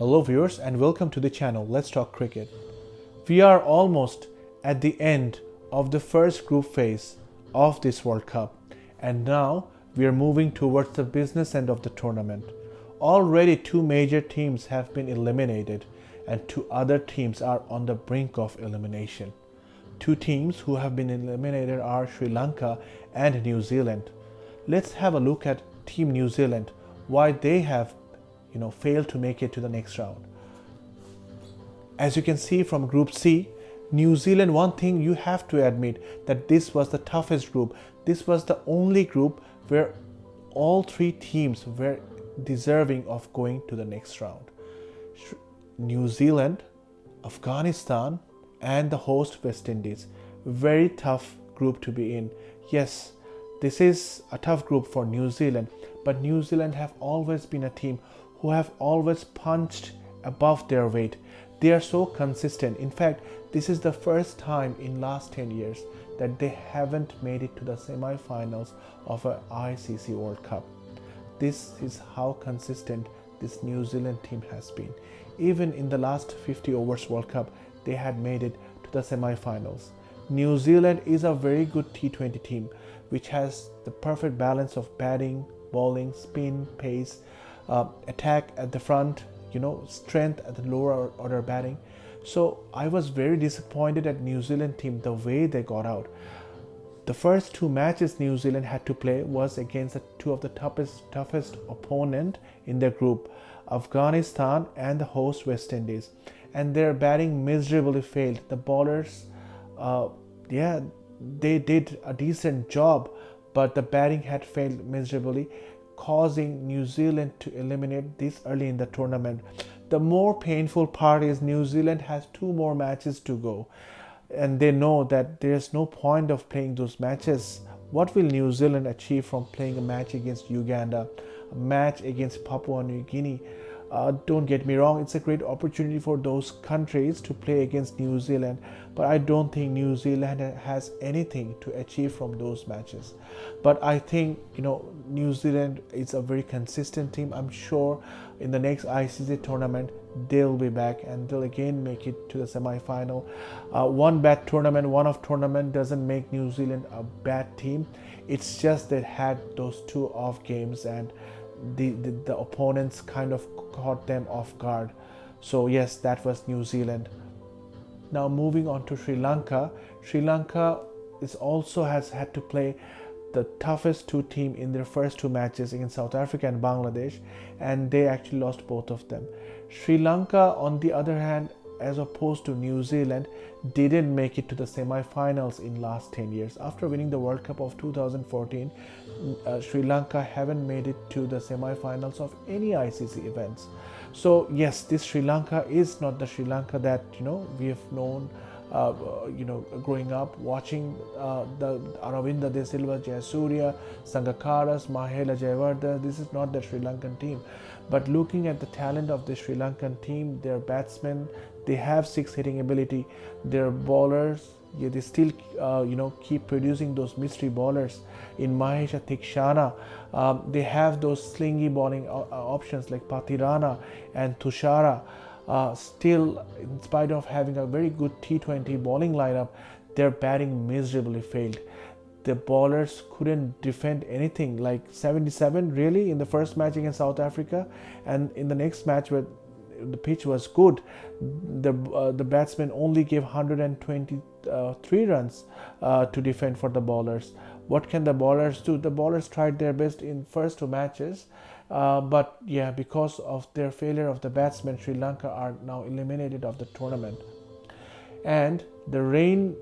Hello viewers and welcome to the channel Let's Talk Cricket. We are almost at the end of the first group phase of this World Cup and now we are moving towards the business end of the tournament. Already two major teams have been eliminated and two other teams are on the brink of elimination. Two teams who have been eliminated are Sri Lanka and New Zealand. Let's have a look at Team New Zealand, why they have failed to make it to the next round. As you can see from Group C, New Zealand, one thing you have to admit that this was the toughest group. This was the only group where all three teams were deserving of going to the next round. New Zealand, Afghanistan, and the host West Indies. Very tough group to be in. Yes, this is a tough group for New Zealand, but New Zealand have always been a team who have always punched above their weight. They are so consistent. In fact, this is the first time in last 10 years that they haven't made it to the semi-finals of an ICC World Cup. This is how consistent this New Zealand team has been. Even in the last 50 overs World Cup, they had made it to the semi-finals. New Zealand is a very good T20 team which has the perfect balance of batting, bowling, spin, pace, attack at the front, strength at the lower order batting. So I was very disappointed at New Zealand team the way they got out. The first two matches New Zealand had to play was against two of the toughest opponent in their group, Afghanistan and the host West Indies, and their batting miserably failed. The bowlers, they did a decent job, but the batting had failed miserably, causing New Zealand to eliminate this early in the tournament. The more painful part is New Zealand has two more matches to go and they know that there's no point of playing those matches. What will New Zealand achieve from playing a match against Uganda, a match against Papua New Guinea? Don't get me wrong, it's a great opportunity for those countries to play against New Zealand, but I don't think New Zealand has anything to achieve from those matches. But I think New Zealand is a very consistent team. I'm sure in the next ICC tournament they'll be back and they'll again make it to the semi-final. One bad tournament, one-off tournament doesn't make New Zealand a bad team. It's just they had those two off games and the opponents kind of caught them off guard. So yes, that was New Zealand. Now moving on to Sri Lanka. Sri Lanka also has had to play the toughest two teams in their first two matches against South Africa and Bangladesh, and they actually lost both of them. Sri Lanka, on the other hand, as opposed to New Zealand, didn't make it to the semi-finals in last 10 years. After winning the World Cup of 2014, Sri Lanka haven't made it to the semi-finals of any ICC events. So yes, this Sri Lanka is not the Sri Lanka that we have known growing up watching the Aravinda De Silva, Jayasuriya, Sangakaras, Mahela Jayawardene. This is not the Sri Lankan team. But looking at the talent of the Sri Lankan team, their batsmen, they have six hitting ability. Their bowlers, they still keep producing those mystery bowlers in Mahesha Thikshana. They have those slingy bowling options like Patirana and Tushara. Still, in spite of having a very good T20 bowling lineup, their batting miserably failed. The bowlers couldn't defend anything, like 77 really in the first match against South Africa, and in the next match where the pitch was good, the batsmen only gave 123 runs to defend for the bowlers. What can the bowlers do? The bowlers tried their best in first two matches, but yeah, because of their failure of the batsmen, Sri Lanka are now eliminated of the tournament. And the rain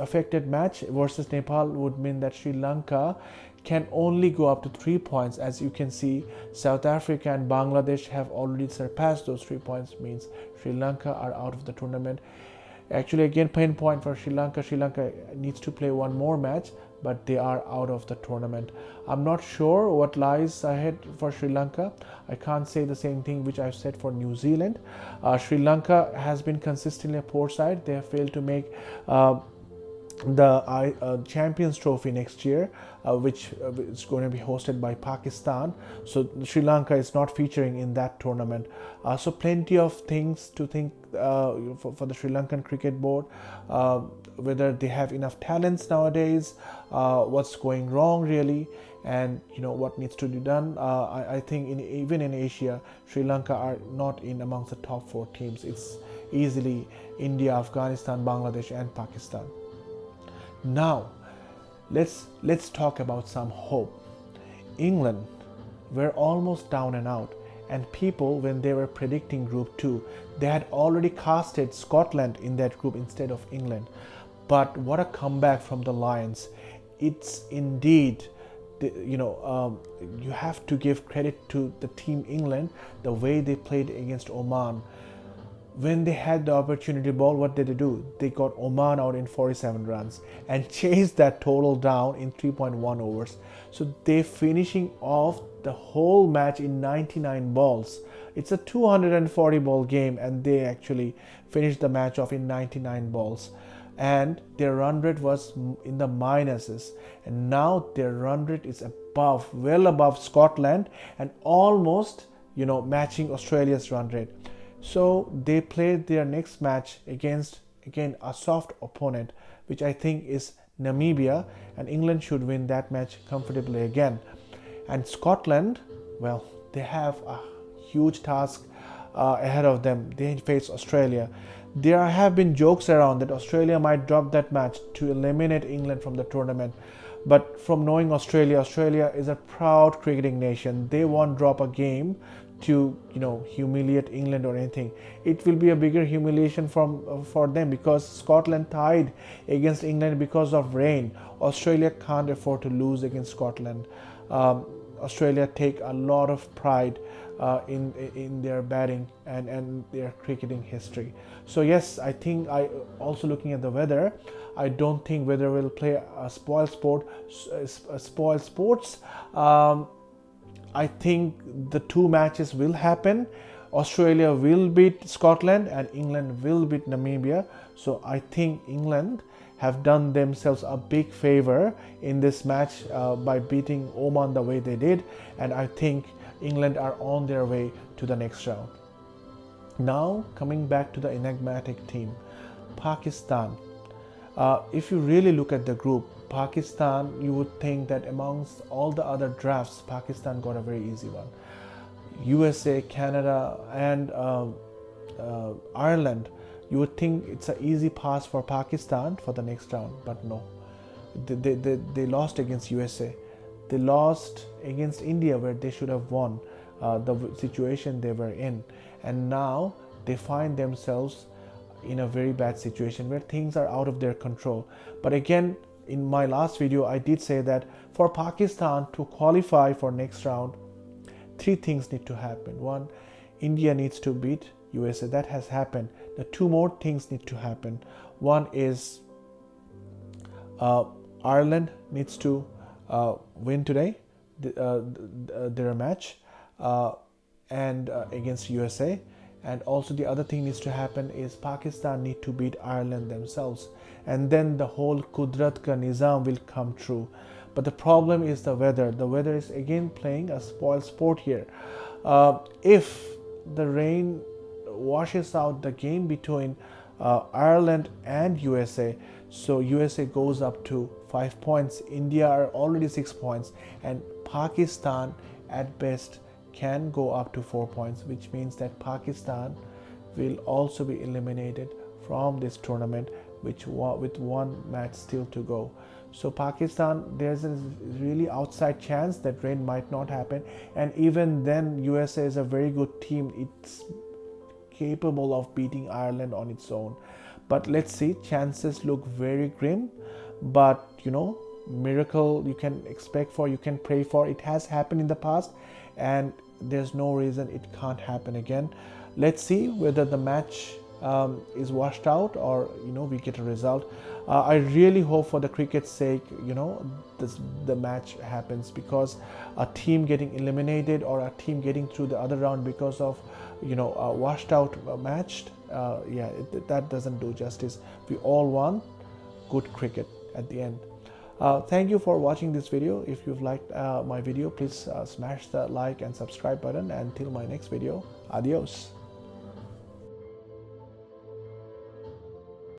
affected match versus Nepal would mean that Sri Lanka can only go up to 3 points. As you can see, South Africa and Bangladesh have already surpassed those 3 points, means Sri Lanka are out of the tournament. Actually, again, pain point for Sri Lanka. Sri Lanka needs to play one more match, but they are out of the tournament. I'm not sure what lies ahead for Sri Lanka. I can't say the same thing which I've said for New Zealand. Sri Lanka has been consistently a poor side. They have failed to make the Champions Trophy next year, which is going to be hosted by Pakistan. So Sri Lanka is not featuring in that tournament. So plenty of things to think for the Sri Lankan cricket board, whether they have enough talents nowadays, what's going wrong really, and what needs to be done. I think even in Asia, Sri Lanka are not in amongst the top 4 teams. It's easily India, Afghanistan, Bangladesh, and Pakistan. Now, let's talk about some hope. England were almost down and out, and people, when they were predicting Group 2, they had already casted Scotland in that group instead of England. But what a comeback from the Lions! It's indeed, you have to give credit to the team England, the way they played against Oman. When they had the opportunity ball, what did they do? They got Oman out in 47 runs and chased that total down in 3.1 overs. So they finishing off the whole match in 99 balls. It's a 240 ball game, and they actually finished the match off in 99 balls. And their run rate was in the minuses, and now their run rate is well above Scotland, and almost matching Australia's run rate. So they played their next match against, again, a soft opponent, which I think is Namibia, and England should win that match comfortably again. And Scotland, well, they have a huge task ahead of them. They face Australia. There have been jokes around that Australia might drop that match to eliminate England from the tournament. But from knowing Australia, Australia is a proud cricketing nation. They won't drop a game to humiliate England or anything. It will be a bigger humiliation for them, because Scotland tied against England because of rain. Australia can't afford to lose against Scotland. Australia take a lot of pride in their batting and their cricketing history. So yes, I think, I also looking at the weather, I don't think weather will play a spoil sports. I think the 2 matches will happen. Australia will beat Scotland and England will beat Namibia. So I think England have done themselves a big favor in this match by beating Oman the way they did, and I think England are on their way to the next round. Now coming back to the enigmatic team, Pakistan. If you really look at the group, Pakistan, you would think that amongst all the other drafts, Pakistan got a very easy one. USA, Canada, and Ireland, you would think it's an easy pass for Pakistan for the next round, but no. They lost against USA. They lost against India, where they should have won the situation they were in. And now they find themselves in a very bad situation where things are out of their control. But again, in my last video, I did say that for Pakistan to qualify for next round, 3 things need to happen. 1, India needs to beat USA. That has happened. The 2 more things need to happen. 1 is Ireland needs to win today their match and against USA. And also the other thing needs to happen is Pakistan need to beat Ireland themselves, and then the whole Kudrat ka Nizam will come true. But the problem is the weather. The weather is again playing a spoil sport here. If the rain washes out the game between Ireland and USA, so USA goes up to 5 points, India are already 6 points, and Pakistan at best can go up to 4 points, which means that Pakistan will also be eliminated from this tournament, with 1 match still to go. So Pakistan, there's a really outside chance that rain might not happen, and even then USA is a very good team. It's capable of beating Ireland on its own. But let's see, chances look very grim, but miracle you can expect for, you can pray for. It has happened in the past, and there's no reason it can't happen again. Let's see whether the match is washed out or we get a result. I really hope for the cricket's sake the match happens, because a team getting eliminated or a team getting through the other round because of a washed out match, that doesn't do justice. We all want good cricket. at the end. Thank you for watching this video. If you've liked my video, please smash the like and subscribe button. And till my next video, adios.